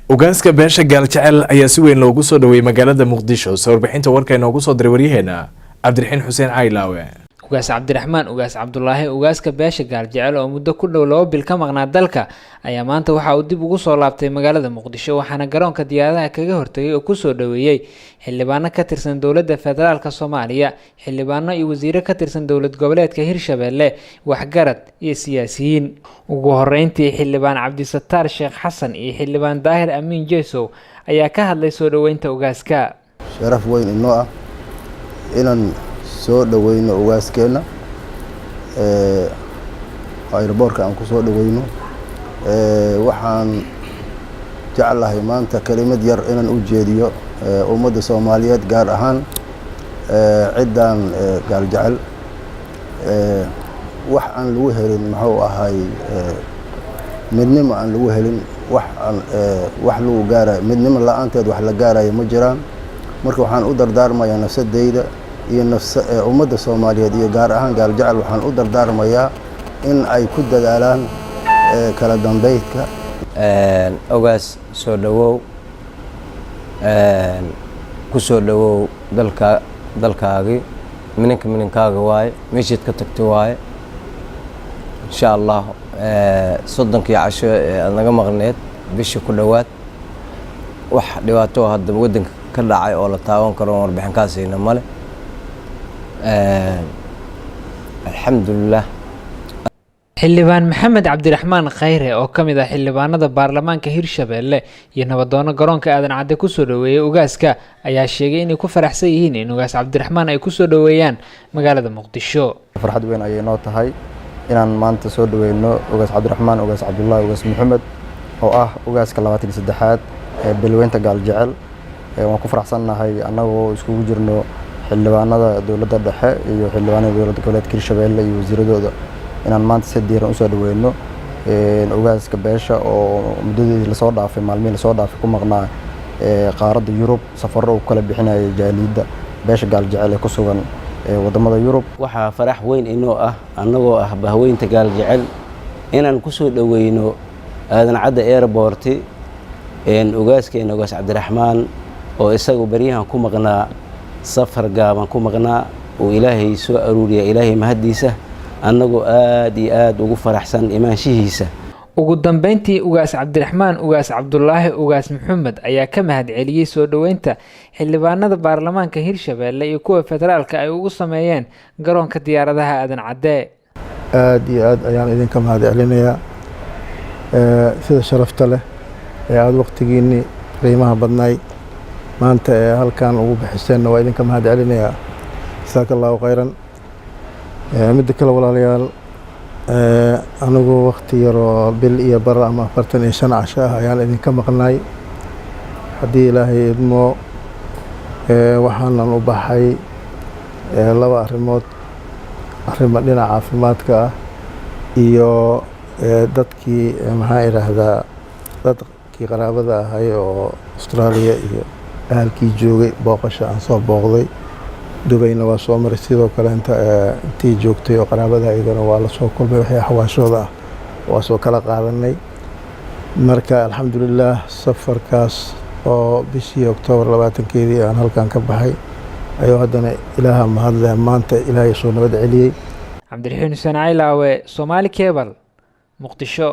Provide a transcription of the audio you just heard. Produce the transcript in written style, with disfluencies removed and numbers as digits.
Ugaaska beesha Gaaljecel ayaa si weyn loogu soo dhaweeyay magaalada Muqdisho. Warbixinta warkayna ugu soo diray waryaheena Cabdiraxiin Xuseen Caylaawe. ugaas Cabdiraxmaan ugaas Cabdullaahi ugaaska beesha Gaaljecel oo muddo ku dhow 2 bil ka maqnaa dalka ayaa maanta waxa uu dib ugu soo laabtay magaalada Muqdisho waxaana garoonka diyaaradaha kaga hortagay oo ku soo dhaweeyay xildhibaano ka tirsan dowladda federaalka Soomaaliya, xildhibaano iyo wasiiro ka tirsan dowlad goboleedka Hirshabeelle, waxgarad iyo siyaasiyiin. ugu horeyntii xildhibaan Cabdisattaar Sheekh Xasan iyo xildhibaan Daahir Amiin Jeesow ayaa ka hadlay soo dhaweynta ugaaska. sharaf weyn inoo ah inaan soo dhaweyno ugaaskeena airborka aan ku soo dhaweyno waxaan jeclahay maanta kelimad yar inaan u jeediyo ummadda Soomaaliyeed gaar ahaan ciidan Gaaljecel wax aan lagu helin maxuu ahay midnimo aan lagu helin wax lagu gaaray midnimo la'aanteed wax la gaaray ma jiraan marka waxaan u dardaarmayaa nafsadeyda iyo ummadda Soomaaliyeed iyo gaar ahaan Gaaljecel waxaan u dardaarmayaa in ay ku dadaalaan kala dambeydka ugaas soo dhawow ku soo dhawow dalkaagi mininkaaga waaye meeshii ka tagtay waaye insha Allah soddonkii casho aad naga maqneed bishii ku dhawaad wax dhibaato hadda wadanka ka dhacay oo la taaban karo warbixin ka siina male alxamdulillah. xildhibaan Maxamed Cabdiraxmaan Khayre oo kamid ah xildhibaanada baarlamaanka Hirshabeelle iyo nabadoono garoonka aadan cadde ku soo dhaweeyay ugaaska ayaa sheegay inay ku faraxsan yihiin in ugaas Cabdiraxmaan ay ku soo dhaweeyaan magaalada Muqdisho. farxad weyn ayay noo tahay inaan maanta soo dhaweyno ugaas Cabdiraxmaan ugaas Cabdullaahi ugaas Maxamed oo ah ugaaska 23aad ee beelweynta Gaaljecel. waan ku faraxsanahay annagoo iskugu jirno xildhibaanada dowladda dhexe iyo xildhibaanada dowladda goboleedka Hirshabeelle iyo wasiiradooda inaan maanta si diiran u soo dhaweyno ugaaska beesha oo muddadii la soo dhaafay maalmihii la soo dhaafay ku maqnaa qaaradda Yurub safarro uu kala bixinayay jaaliyadda beesha Gaaljecel ee ku sugan wadamada Yurub. waxaa farax weyn inoo ah annagoo ah bahweynta Gaaljecel inaan ku soo dhaweyno aadan cadde airport ugaaskeena ugaas Cabdiraxmaan oo isagu bariyahan ku maqnaa safar gaaban ku maqnaa oo Ilaahay soo aruuriyay Ilaahay mahadiisa annagoo aad iyo aad ugu faraxsan imaanshihiisa. ugu dambeyntii ugaas Cabdiraxmaan ugaas Cabdullaahi ugaas Maxamed ayaa ka mahad celiyay soo dhaweynta xildhibaanada baarlamaanka Hirshabeelle iyo kuwa federaalka ay ugu sameeyeen garoonka diyaaradaha aadan cadde. aad iyo aad ayaan idinka mahad celinayaa sida sharafta leh ee aad waqtigiinii qiimaha badnaay maanta ee halkan ugu bixiseenna waa idinka mahad celinayaa. jazaakallaahu khayran. midda kale walaalayaal anigu waqti yaroo bil iyo bar ama 45 casho ah ayaan idinka maqnaay. haddii Ilaahay idmo waxaanan u baxay 2 arrimood arrimo dhinaca caafimaadka ah iyo dadkii maxaa yiraahdaa dadkii qaraabada ahay oo Australia iyo ahalkii joogay booqasho aan soo booqday. Dubayna waa soo maray sidoo kale intii joogtay oo qaraabada aydana waa la soo kulmay wixii xawaashooda ah waa soo kala qaadanay. marka alxamdulillah safarkaas oo bishii Oktoobar 20keedii aan halkan ka baxay ayuu haddana Ilaaha mahadleh maanta Ilaahay soo nabad celiyay. Cabdiraxiin Xuseen Caylaawe, Somali Cable, Muqdisho.